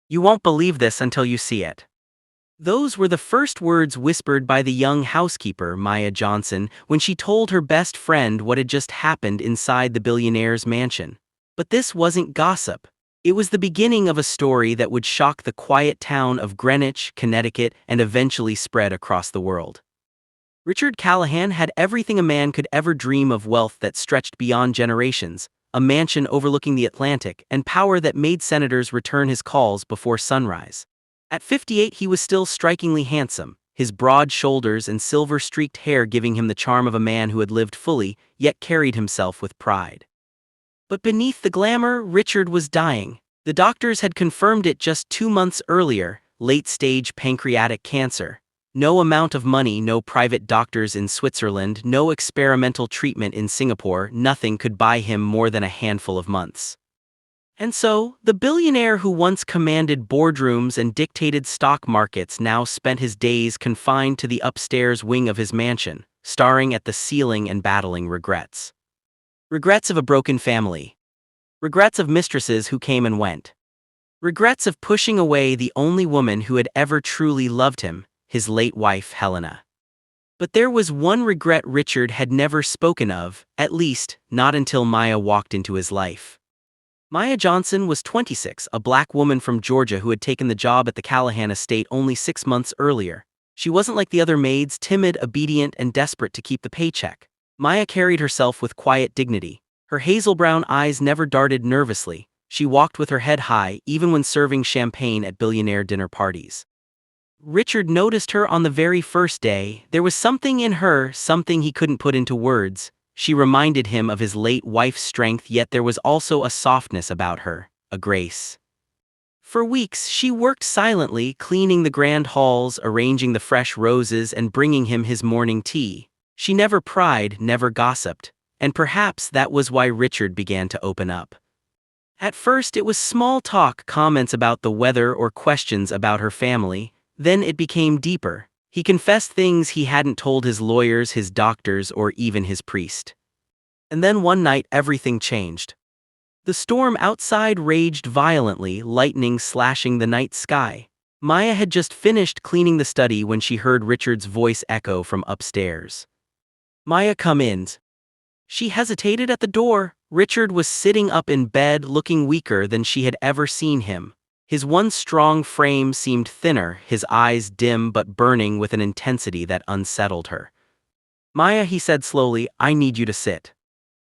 You won't believe this until you see it. Those were the first words whispered by the young housekeeper, Maya Johnson, when she told her best friend what had just happened inside the billionaire's mansion. But this wasn't gossip. It was the beginning of a story that would shock the quiet town of Greenwich, Connecticut, and eventually spread across the world. Richard Callahan had everything a man could ever dream of: wealth that stretched beyond generations, a mansion overlooking the Atlantic, and power that made senators return his calls before sunrise. At 58, he was still strikingly handsome, his broad shoulders and silver-streaked hair giving him the charm of a man who had lived fully, yet carried himself with pride. But beneath the glamour, Richard was dying. The doctors had confirmed it just 2 months earlier: late-stage pancreatic cancer. No amount of money, no private doctors in Switzerland, no experimental treatment in Singapore, nothing could buy him more than a handful of months. And so, the billionaire who once commanded boardrooms and dictated stock markets now spent his days confined to the upstairs wing of his mansion, staring at the ceiling and battling regrets. Regrets of a broken family. Regrets of mistresses who came and went. Regrets of pushing away the only woman who had ever truly loved him, his late wife Helena. But there was one regret Richard had never spoken of, at least, not until Maya walked into his life. Maya Johnson was 26, a black woman from Georgia who had taken the job at the Callahan estate only 6 months earlier. She wasn't like the other maids, timid, obedient, and desperate to keep the paycheck. Maya carried herself with quiet dignity. Her hazel-brown eyes never darted nervously. She walked with her head high, even when serving champagne at billionaire dinner parties. Richard noticed her on the very first day. There was something in her, something he couldn't put into words. She reminded him of his late wife's strength, yet there was also a softness about her, a grace. For weeks, she worked silently, cleaning the grand halls, arranging the fresh roses, and bringing him his morning tea. She never pried, never gossiped, and perhaps that was why Richard began to open up. At first, it was small talk, comments about the weather or questions about her family. Then it became deeper. He confessed things he hadn't told his lawyers, his doctors, or even his priest. And then one night everything changed. The storm outside raged violently, lightning slashing the night sky. Maya had just finished cleaning the study when she heard Richard's voice echo from upstairs. "Maya, come in." She hesitated at the door. Richard was sitting up in bed, looking weaker than she had ever seen him. His once strong frame seemed thinner, his eyes dim but burning with an intensity that unsettled her. "Maya," he said slowly, "I need you to sit."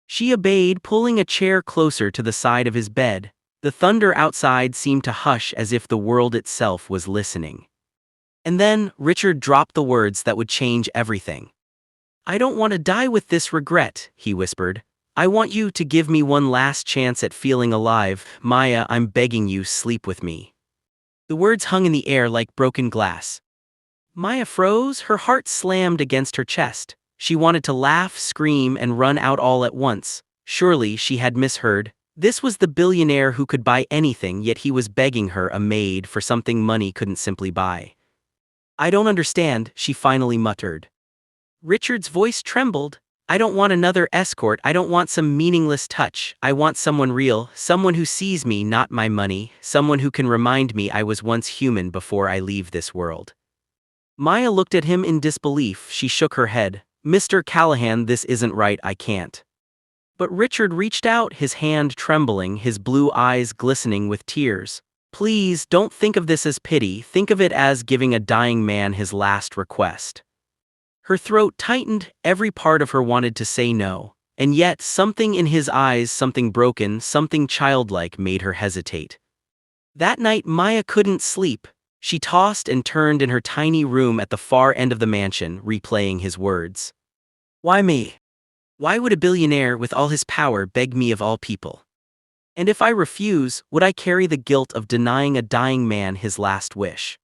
She obeyed, pulling a chair closer to the side of his bed. The thunder outside seemed to hush as if the world itself was listening. And then, Richard dropped the words that would change everything. "I don't want to die with this regret," he whispered. "I want you to give me one last chance at feeling alive. Maya, I'm begging you, sleep with me." The words hung in the air like broken glass. Maya froze, her heart slammed against her chest. She wanted to laugh, scream, and run out all at once. Surely she had misheard. This was the billionaire who could buy anything, yet he was begging her, a maid, for something money couldn't simply buy. "I don't understand," she finally muttered. Richard's voice trembled. "I don't want another escort. I don't want some meaningless touch. I want someone real, someone who sees me, not my money, someone who can remind me I was once human before I leave this world." Maya looked at him in disbelief. She shook her head. "Mr. Callahan, this isn't right, I can't." But Richard reached out, his hand trembling, his blue eyes glistening with tears. "Please, don't think of this as pity. Think of it as giving a dying man his last request." Her throat tightened, every part of her wanted to say no, and yet something in his eyes, something broken, something childlike, made her hesitate. That night Maya couldn't sleep. She tossed and turned in her tiny room at the far end of the mansion, replaying his words. "Why me? Why would a billionaire with all his power beg me of all people? And if I refuse, would I carry the guilt of denying a dying man his last wish?"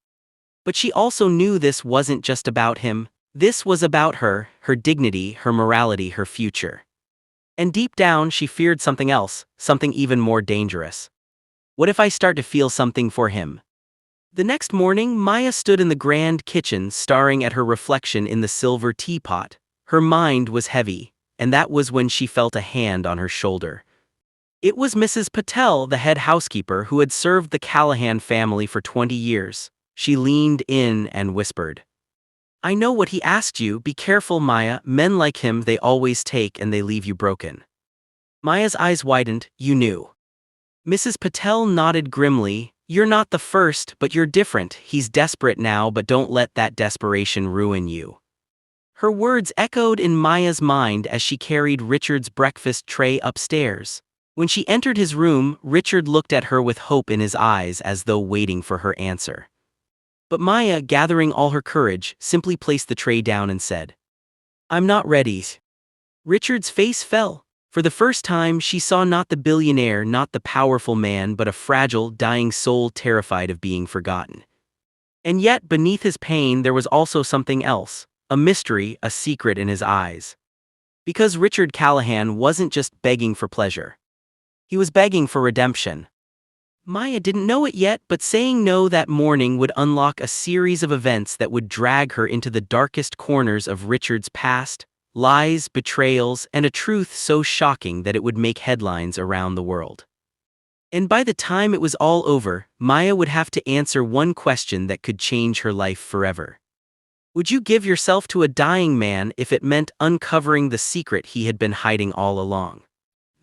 But she also knew this wasn't just about him. This was about her, her dignity, her morality, her future. And deep down, she feared something else, something even more dangerous. What if I start to feel something for him? The next morning, Maya stood in the grand kitchen, staring at her reflection in the silver teapot. Her mind was heavy, and that was when she felt a hand on her shoulder. It was Mrs. Patel, the head housekeeper who had served the Callahan family for 20 years. She leaned in and whispered, "I know what he asked you. Be careful, Maya. Men like him, they always take and they leave you broken." Maya's eyes widened. "You knew." Mrs. Patel nodded grimly. "You're not the first, but you're different. He's desperate now, but don't let that desperation ruin you." Her words echoed in Maya's mind as she carried Richard's breakfast tray upstairs. When she entered his room, Richard looked at her with hope in his eyes as though waiting for her answer. But Maya, gathering all her courage, simply placed the tray down and said, "I'm not ready." Richard's face fell. For the first time, she saw not the billionaire, not the powerful man, but a fragile, dying soul terrified of being forgotten. And yet, beneath his pain, there was also something else, a mystery, a secret in his eyes. Because Richard Callahan wasn't just begging for pleasure. He was begging for redemption. Maya didn't know it yet, but saying no that morning would unlock a series of events that would drag her into the darkest corners of Richard's past, lies, betrayals, and a truth so shocking that it would make headlines around the world. And by the time it was all over, Maya would have to answer one question that could change her life forever. Would you give yourself to a dying man if it meant uncovering the secret he had been hiding all along?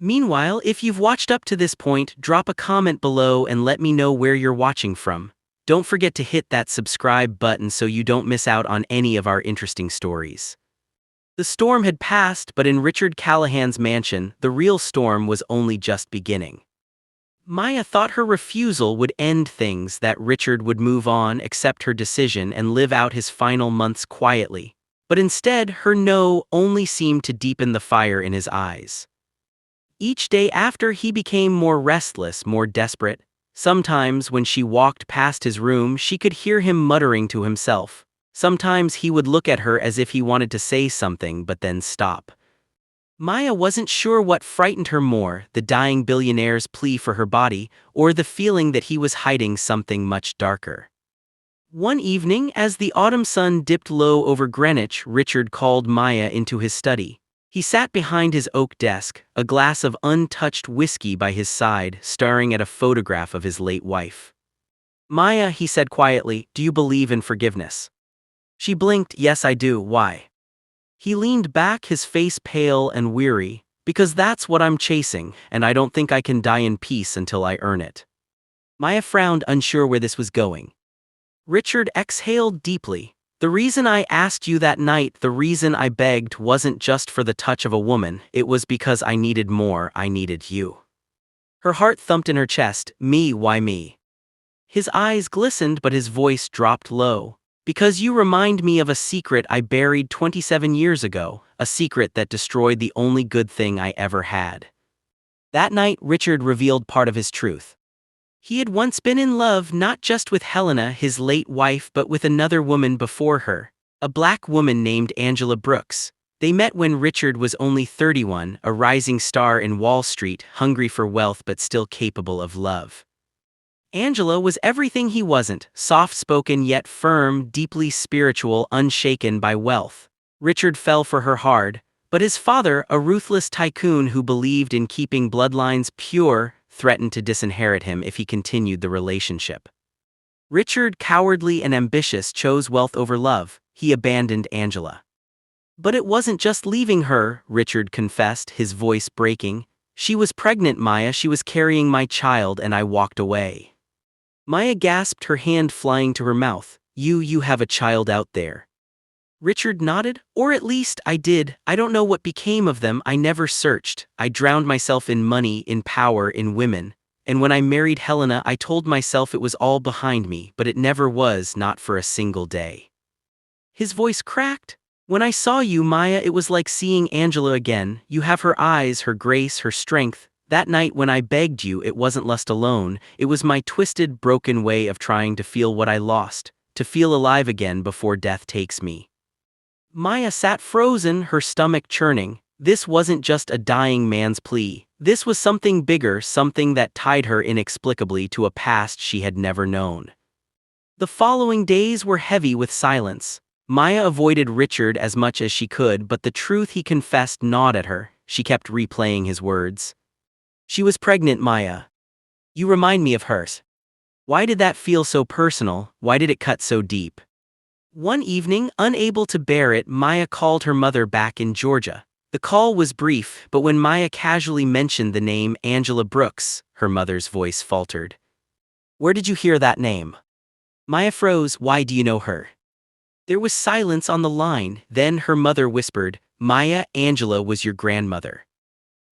Meanwhile, if you've watched up to this point, drop a comment below and let me know where you're watching from. Don't forget to hit that subscribe button so you don't miss out on any of our interesting stories. The storm had passed, but in Richard Callahan's mansion, the real storm was only just beginning. Maya thought her refusal would end things, that Richard would move on, accept her decision, and live out his final months quietly. But instead, her no only seemed to deepen the fire in his eyes. Each day after, he became more restless, more desperate. Sometimes, when she walked past his room, she could hear him muttering to himself. Sometimes he would look at her as if he wanted to say something, but then stop. Maya wasn't sure what frightened her more, the dying billionaire's plea for her body, or the feeling that he was hiding something much darker. One evening, as the autumn sun dipped low over Greenwich, Richard called Maya into his study. He sat behind his oak desk, a glass of untouched whiskey by his side, staring at a photograph of his late wife. "Maya," he said quietly, "do you believe in forgiveness?" She blinked. "Yes, I do. Why?" He leaned back, his face pale and weary. "Because that's what I'm chasing, and I don't think I can die in peace until I earn it." Maya frowned, unsure where this was going. Richard exhaled deeply. "The reason I asked you that night, the reason I begged, wasn't just for the touch of a woman, it was because I needed more, I needed you." Her heart thumped in her chest. "Me? Why me?" His eyes glistened, but his voice dropped low. "Because you remind me of a secret I buried 27 years ago, a secret that destroyed the only good thing I ever had." That night, Richard revealed part of his truth. He had once been in love, not just with Helena, his late wife, but with another woman before her, a black woman named Angela Brooks. They met when Richard was only 31, a rising star in Wall Street, hungry for wealth but still capable of love. Angela was everything he wasn't, soft-spoken yet firm, deeply spiritual, unshaken by wealth. Richard fell for her hard, but his father, a ruthless tycoon who believed in keeping bloodlines pure, threatened to disinherit him if he continued the relationship. Richard, cowardly and ambitious, chose wealth over love. He abandoned Angela. But it wasn't just leaving her, Richard confessed, his voice breaking. "She was pregnant, Maya, she was carrying my child, and I walked away." Maya gasped, her hand flying to her mouth. You have a child out there." Richard nodded. "Or at least I did. I don't know what became of them. I never searched. I drowned myself in money, in power, in women. And when I married Helena, I told myself it was all behind me, but it never was, not for a single day." His voice cracked. "When I saw you, Maya, it was like seeing Angela again. You have her eyes, her grace, her strength. That night when I begged you, it wasn't lust alone. It was my twisted, broken way of trying to feel what I lost, to feel alive again before death takes me." Maya sat frozen, her stomach churning. This wasn't just a dying man's plea. This was something bigger, something that tied her inexplicably to a past she had never known. The following days were heavy with silence. Maya avoided Richard as much as she could, but the truth he confessed gnawed at her. She kept replaying his words. She was pregnant, Maya. You remind me of hers. Why did that feel so personal? Why did it cut so deep? One evening, unable to bear it, Maya called her mother back in Georgia. The call was brief, but when Maya casually mentioned the name Angela Brooks, her mother's voice faltered. Where did you hear that name? Maya froze. Why do you know her? There was silence on the line, then her mother whispered, Maya, Angela was your grandmother.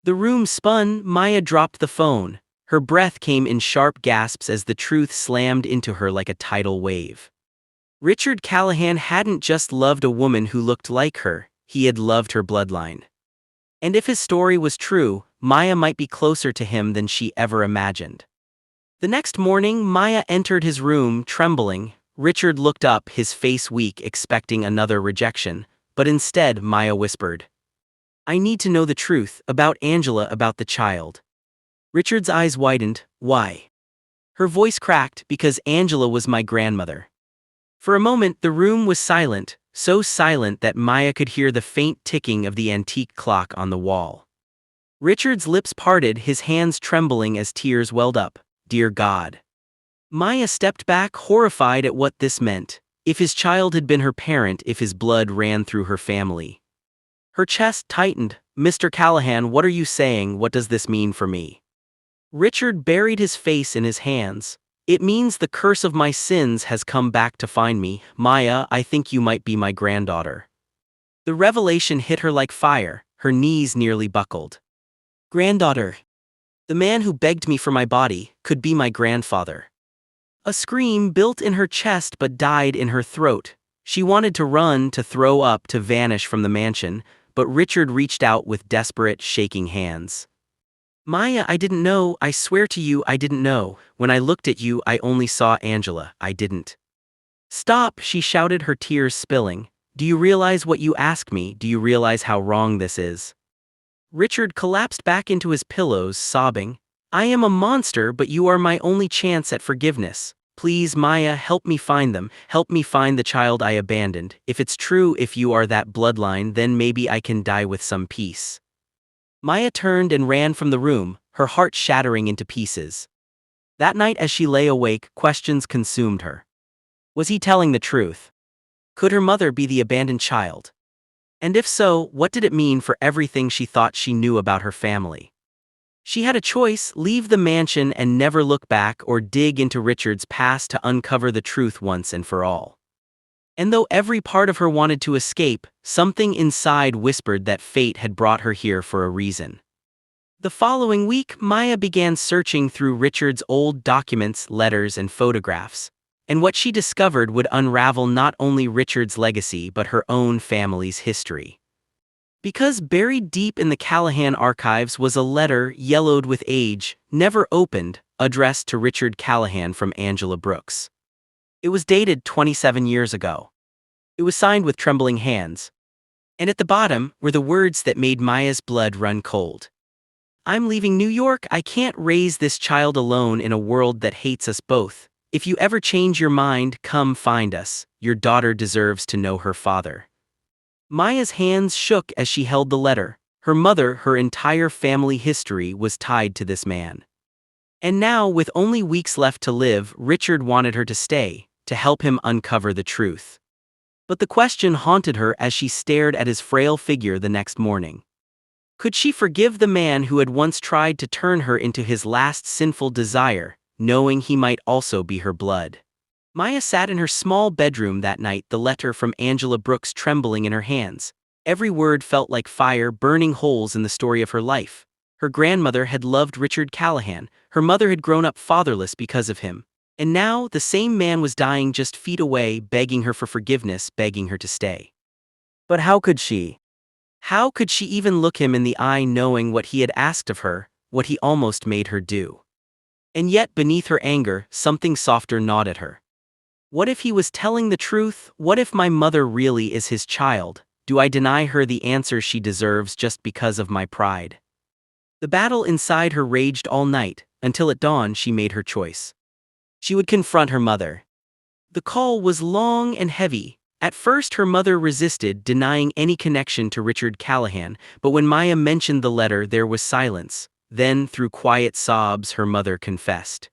The room spun. Maya dropped the phone. Her breath came in sharp gasps as the truth slammed into her like a tidal wave. Richard Callahan hadn't just loved a woman who looked like her, he had loved her bloodline. And if his story was true, Maya might be closer to him than she ever imagined. The next morning, Maya entered his room, trembling. Richard looked up, his face weak, expecting another rejection, but instead Maya whispered, I need to know the truth, about Angela, about the child. Richard's eyes widened. Why? Her voice cracked, because Angela was my grandmother. For a moment the room was silent, so silent that Maya could hear the faint ticking of the antique clock on the wall. Richard's lips parted, his hands trembling as tears welled up. Dear God. Maya stepped back, horrified at what this meant. If his child had been her parent, if his blood ran through her family. Her chest tightened. Mr. Callahan, what are you saying? What does this mean for me? Richard buried his face in his hands. It means the curse of my sins has come back to find me. Maya, I think you might be my granddaughter. The revelation hit her like fire, her knees nearly buckled. Granddaughter. The man who begged me for my body could be my grandfather. A scream built in her chest but died in her throat. She wanted to run, to throw up, to vanish from the mansion, but Richard reached out with desperate, shaking hands. Maya, I didn't know, I swear to you I didn't know. When I looked at you I only saw Angela, I didn't. Stop, she shouted, her tears spilling. Do you realize what you ask me? Do you realize how wrong this is? Richard collapsed back into his pillows, sobbing. I am a monster, but you are my only chance at forgiveness. Please, Maya, help me find them. Help me find the child I abandoned. If it's true, if you are that bloodline, then maybe I can die with some peace. Maya turned and ran from the room, her heart shattering into pieces. That night as she lay awake, questions consumed her. Was he telling the truth? Could her mother be the abandoned child? And if so, what did it mean for everything she thought she knew about her family? She had a choice: leave the mansion and never look back, or dig into Richard's past to uncover the truth once and for all. And though every part of her wanted to escape, something inside whispered that fate had brought her here for a reason. The following week, Maya began searching through Richard's old documents, letters, and photographs, and what she discovered would unravel not only Richard's legacy but her own family's history. Because buried deep in the Callahan archives was a letter, yellowed with age, never opened, addressed to Richard Callahan from Angela Brooks. It was dated 27 years ago. It was signed with trembling hands. And at the bottom were the words that made Maya's blood run cold. I'm leaving New York. I can't raise this child alone in a world that hates us both. If you ever change your mind, come find us. Your daughter deserves to know her father. Maya's hands shook as she held the letter. Her mother, her entire family history was tied to this man. And now, with only weeks left to live, Richard wanted her to stay, to help him uncover the truth. But the question haunted her as she stared at his frail figure the next morning. Could she forgive the man who had once tried to turn her into his last sinful desire, knowing he might also be her blood? Maya sat in her small bedroom that night, the letter from Angela Brooks trembling in her hands. Every word felt like fire, burning holes in the story of her life. Her grandmother had loved Richard Callahan, her mother had grown up fatherless because of him. And now, the same man was dying just feet away, begging her for forgiveness, begging her to stay. But how could she? How could she even look him in the eye, knowing what he had asked of her, what he almost made her do? And yet, beneath her anger, something softer gnawed at her. What if he was telling the truth? What if my mother really is his child? Do I deny her the answers she deserves just because of my pride? The battle inside her raged all night, until at dawn she made her choice. She would confront her mother. The call was long and heavy. At first her mother resisted, denying any connection to Richard Callahan, but when Maya mentioned the letter there was silence. Then, through quiet sobs, her mother confessed.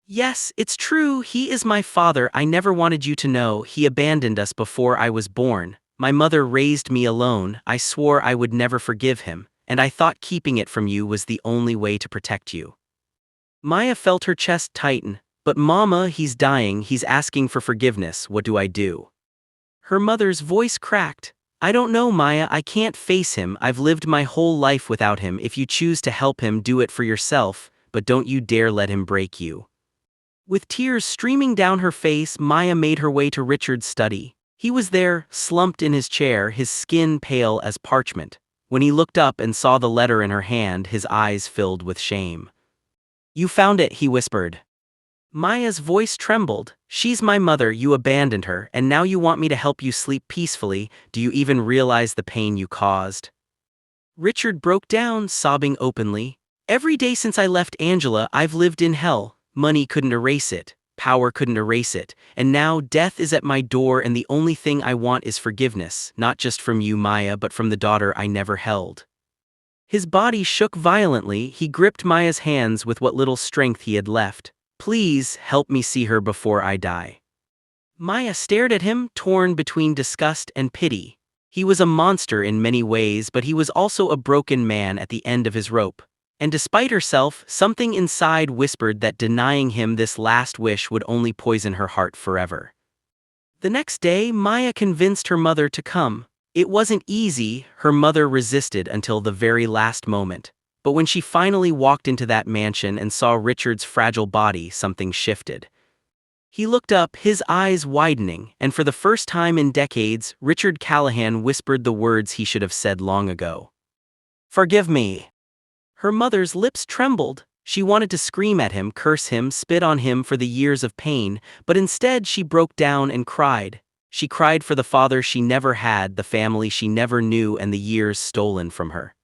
Yes, it's true, he is my father. I never wanted you to know. He abandoned us before I was born. My mother raised me alone. I swore I would never forgive him, and I thought keeping it from you was the only way to protect you. Maya felt her chest tighten. But Mama, he's dying, he's asking for forgiveness, what do I do? Her mother's voice cracked. I don't know, Maya, I can't face him. I've lived my whole life without him. If you choose to help him, do it for yourself, but don't you dare let him break you. With tears streaming down her face, Maya made her way to Richard's study. He was there, slumped in his chair, his skin pale as parchment. When he looked up and saw the letter in her hand, his eyes filled with shame. You found it, he whispered. Maya's voice trembled. She's my mother, you abandoned her, and now you want me to help you sleep peacefully. Do you even realize the pain you caused? Richard broke down, sobbing openly. Every day since I left Angela, I've lived in hell. Money couldn't erase it, power couldn't erase it, and now death is at my door, and the only thing I want is forgiveness, not just from you, Maya, but from the daughter I never held. His body shook violently. He gripped Maya's hands with what little strength he had left. Please, help me see her before I die. Maya stared at him, torn between disgust and pity. He was a monster in many ways, but he was also a broken man at the end of his rope. And despite herself, something inside whispered that denying him this last wish would only poison her heart forever. The next day, Maya convinced her mother to come. It wasn't easy, her mother resisted until the very last moment. But when she finally walked into that mansion and saw Richard's fragile body, something shifted. He looked up, his eyes widening, and for the first time in decades, Richard Callahan whispered the words he should have said long ago. Forgive me. Her mother's lips trembled. She wanted to scream at him, curse him, spit on him for the years of pain, but instead she broke down and cried. She cried for the father she never had, the family she never knew, and the years stolen from her.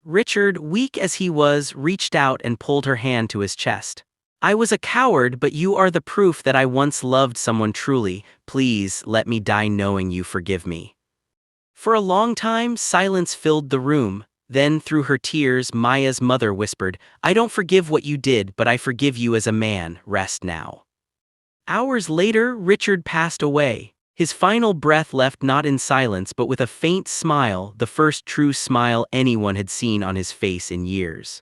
Richard, weak as he was, reached out and pulled her hand to his chest. I was a coward, but you are the proof that I once loved someone truly. Please, let me die knowing you forgive me. For a long time, silence filled the room. Then, through her tears, Maya's mother whispered, I don't forgive what you did, but I forgive you as a man. Rest now. Hours later, Richard passed away. His final breath left not in silence but with a faint smile, the first true smile anyone had seen on his face in years.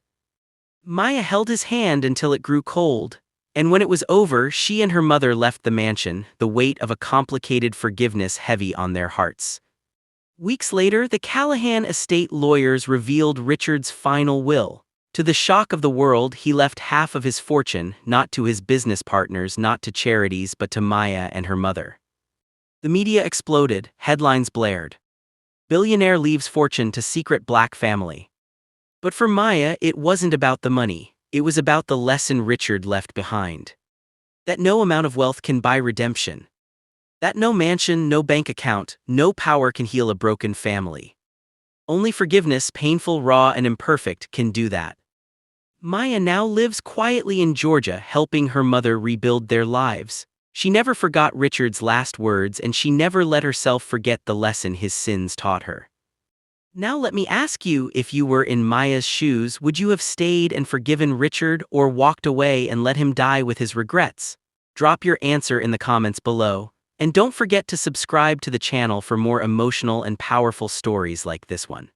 Maya held his hand until it grew cold, and when it was over, she and her mother left the mansion, the weight of a complicated forgiveness heavy on their hearts. Weeks later, the Callahan estate lawyers revealed Richard's final will. To the shock of the world, he left half of his fortune, not to his business partners, not to charities, but to Maya and her mother. The media exploded, headlines blared. Billionaire leaves fortune to secret black family. But for Maya, it wasn't about the money. It was about the lesson Richard left behind. That no amount of wealth can buy redemption. That no mansion, no bank account, no power can heal a broken family. Only forgiveness, painful, raw, and imperfect, can do that. Maya now lives quietly in Georgia, helping her mother rebuild their lives. She never forgot Richard's last words, and she never let herself forget the lesson his sins taught her. Now let me ask you, if you were in Maya's shoes, would you have stayed and forgiven Richard, or walked away and let him die with his regrets? Drop your answer in the comments below, and don't forget to subscribe to the channel for more emotional and powerful stories like this one.